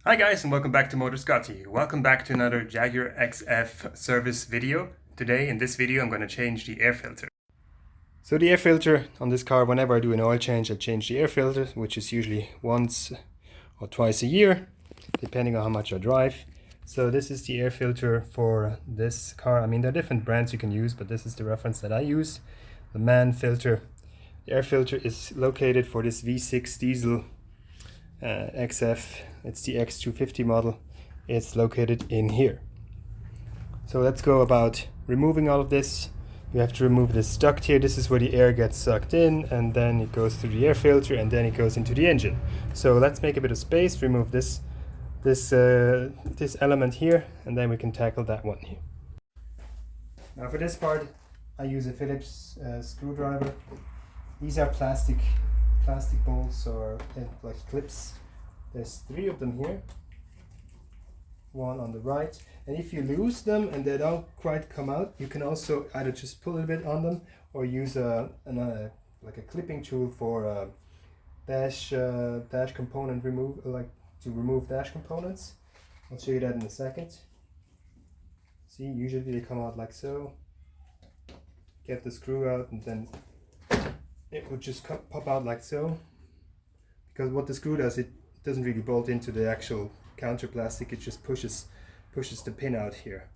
Hi guys, and welcome back to Motor Scotty. Welcome back to another Jaguar XF service video. Today in this video I'm going to change the air filter. So the air filter on this car, whenever I do an oil change, I change the air filter, which is usually once or twice a year, depending on how much I drive. So this is the air filter for this car. I mean, there are different brands you can use, but this is the reference that I use. The MANN filter. The air filter is located for this V6 diesel XF. It's the X250 model. It's located in here. So let's go about removing all of this. You have to remove this duct here. This is where the air gets sucked in, and then it goes through the air filter, and then it goes into the engine. So let's make a bit of space, remove this element here, and then we can tackle that one here. Now for this part, I use a Phillips screwdriver. These are plastic bolts or like clips. There's 3 of them here, one on the right, and if you lose them and they don't quite come out, you can also either just pull a bit on them or use like a clipping tool for dash component to remove dash components. I'll show you that in a second. See, usually they come out like so. Get the screw out and then it would just pop out like so, because what the screw does, it doesn't really bolt into the actual counter plastic, it just pushes the pin out here.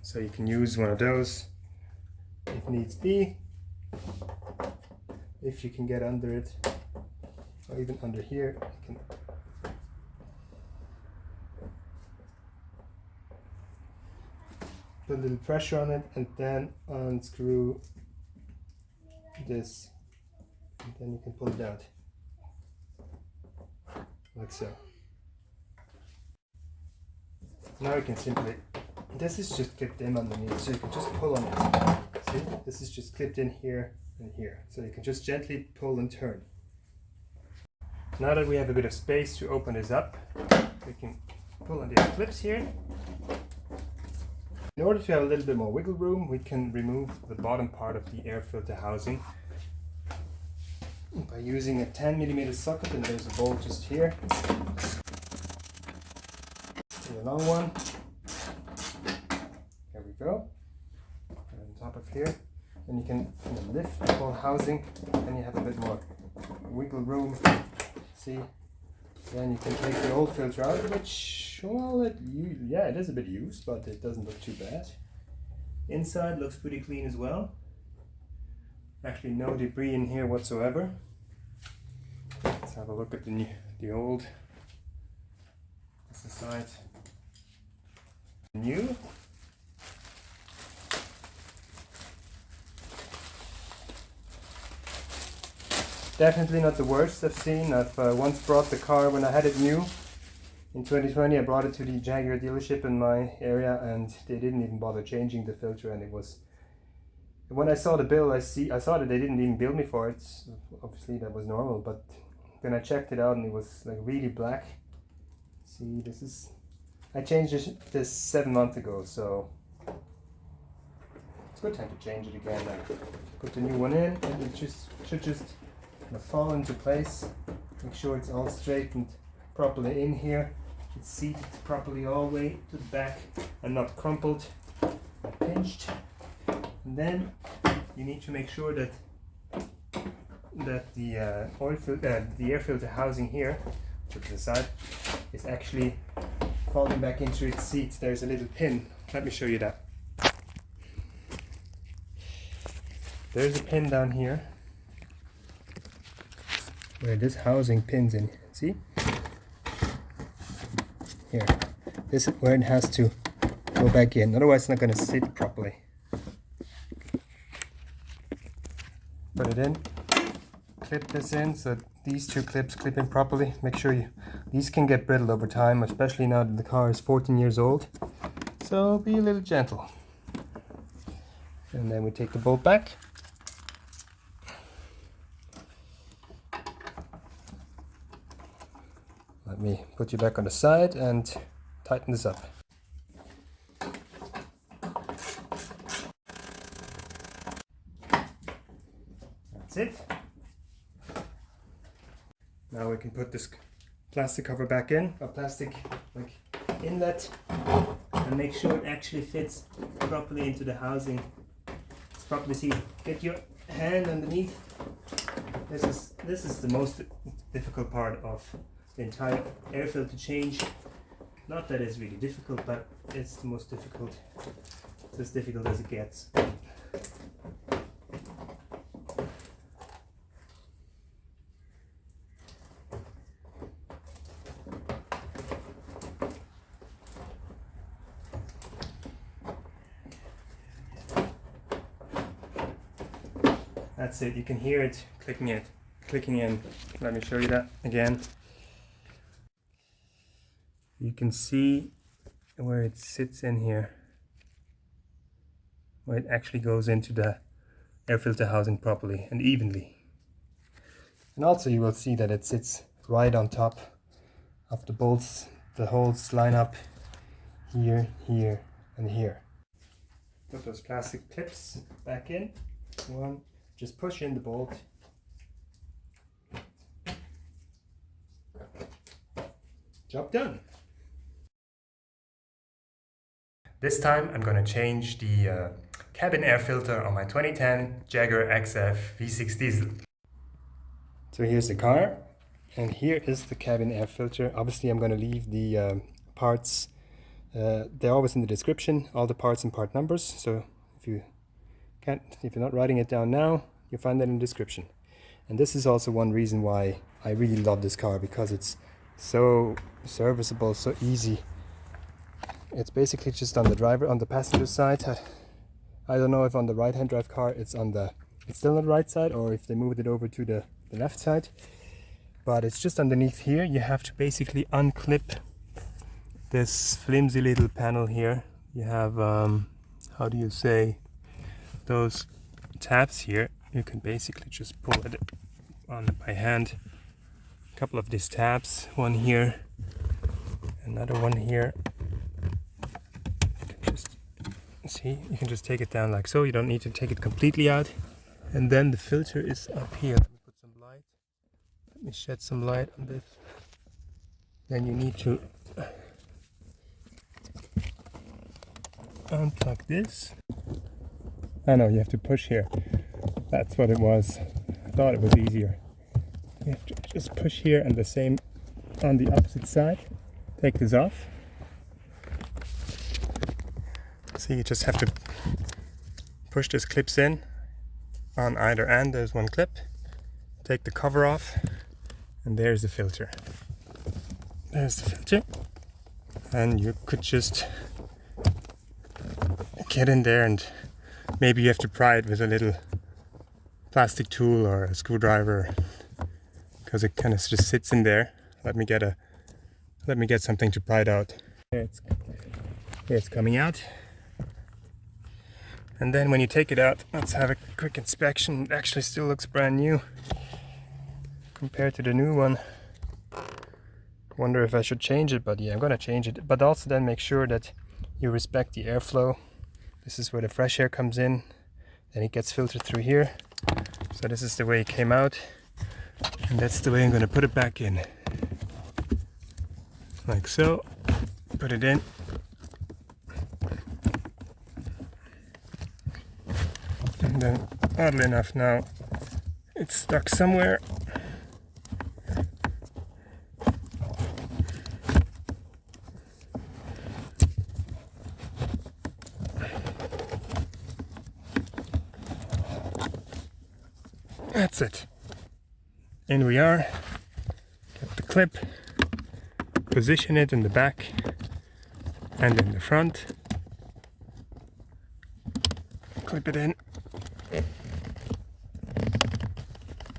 So you can use one of those if needs be, if you can get under it, or even under here. You can put a little pressure on it and then unscrew this, and then you can pull it out like so. Now you can simply, this is just clipped in underneath, so you can just pull on it. See, this is just clipped in here and here, so you can just gently pull and turn. Now that we have a bit of space to open this up, we can pull on these clips here. In order to have a little bit more wiggle room, we can remove the bottom part of the air filter housing by using a 10mm socket, and there's a bolt just here. The long one. There we go. And on top of here, and you can lift the whole housing, and you have a bit more wiggle room. See? Then you can take the old filter out, which, well, it is a bit used, but it doesn't look too bad. Inside looks pretty clean as well. Actually, no debris in here whatsoever. Let's have a look at the old. This is side new. Definitely not the worst I've seen. I've once brought the car, when I had it new in 2020, I brought it to the Jaguar dealership in my area, and they didn't even bother changing the filter, and it was, when I saw the bill, I saw that they didn't even bill me for it. Obviously that was normal, but then I checked it out and it was like really black. See, I changed this 7 months ago, so it's a good time to change it again. Like, put the new one in, and it should just fall into place. Make sure it's all straightened properly in here. It's seated properly all the way to the back and not crumpled or pinched. And then you need to make sure that the air filter housing here to the side is actually falling back into its seat. There's a little pin. Let me show you that. There's a pin down here where this housing pins in. See? Here. This is where it has to go back in. Otherwise it's not going to sit properly. Put it in. Clip this in so these 2 clips clip in properly. Make sure these can get brittle over time, especially now that the car is 14 years old. So be a little gentle. And then we take the bolt back. Let me put you back on the side and tighten this up. That's it. Now we can put this plastic cover back in, a plastic like inlet, and make sure it actually fits properly into the housing. It's properly seated. Get your hand underneath. This is the most difficult part of the entire air filter change. Not that it's really difficult, but it's the most difficult. It's as difficult as it gets. That's it, you can hear it clicking in. Let me show you that again. You can see where it sits in here, where it actually goes into the air filter housing properly and evenly. And also you will see that it sits right on top of the bolts. The holes line up here, here, and here. Put those plastic clips back in. One, just push in the bolt. Job done. This time I'm going to change the cabin air filter on my 2010 Jaguar XF V6 diesel. So here's the car, and here is the cabin air filter. Obviously I'm going to leave the parts, they're always in the description, all the parts and part numbers. So if you're not writing it down now, you'll find that in the description. And this is also one reason why I really love this car, because it's so serviceable, so easy. It's basically just on the passenger side. I don't know if on the right hand drive car it's still on the right side, or if they moved it over to the left side, but it's just underneath here. You have to basically unclip this flimsy little panel here. You have how do you say, those tabs here. You can basically just pull it on by hand. A couple of these tabs, one here, another one here. See, you can just take it down like so. You don't need to take it completely out. And then the filter is up here. Let me put some light. Let me shed some light on this. Then you need to unplug this. I know, you have to push here. That's what it was. I thought it was easier. You have to just push here, and the same on the opposite side. Take this off. So you just have to push these clips in on either end. There's one clip. Take the cover off, and there's the filter. There's the filter. And you could just get in there, and maybe you have to pry it with a little plastic tool or a screwdriver, because it kind of just sits in there. Let me get something to pry it out. Here it's coming out. And then when you take it out, let's have a quick inspection. It actually still looks brand new compared to the new one. Wonder if I should change it, but yeah, I'm gonna change it. But also then make sure that you respect the airflow. This is where the fresh air comes in, then it gets filtered through here. So this is the way it came out, and that's the way I'm gonna put it back in. Like so. Put it in. And then, oddly enough, now it's stuck somewhere. That's it. In we are. Get the clip, position it in the back and in the front. Clip it in.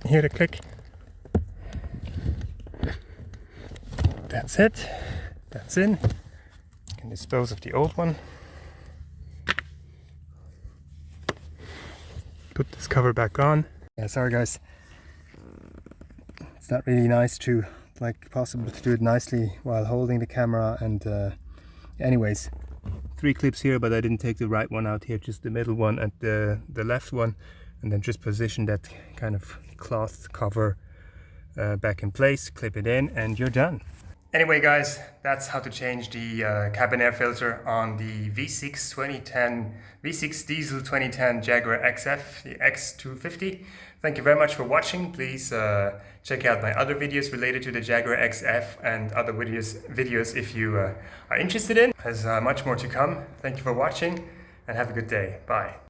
Hear the click. That's it. That's in. You can dispose of the old one. Put this cover back on. Yeah, sorry guys. It's not really nice to, possible to do it nicely while holding the camera, and anyways, 3 clips here, but I didn't take the right one out here, just the middle one and the left one, and then just position that kind of cloth cover back in place, clip it in, and you're done. Anyway guys, that's how to change the cabin air filter on the V6 diesel 2010 Jaguar XF, the X250. Thank you very much for watching. Please check out my other videos related to the Jaguar XF and other videos if you are interested in. There's much more to come. Thank you for watching and have a good day. Bye.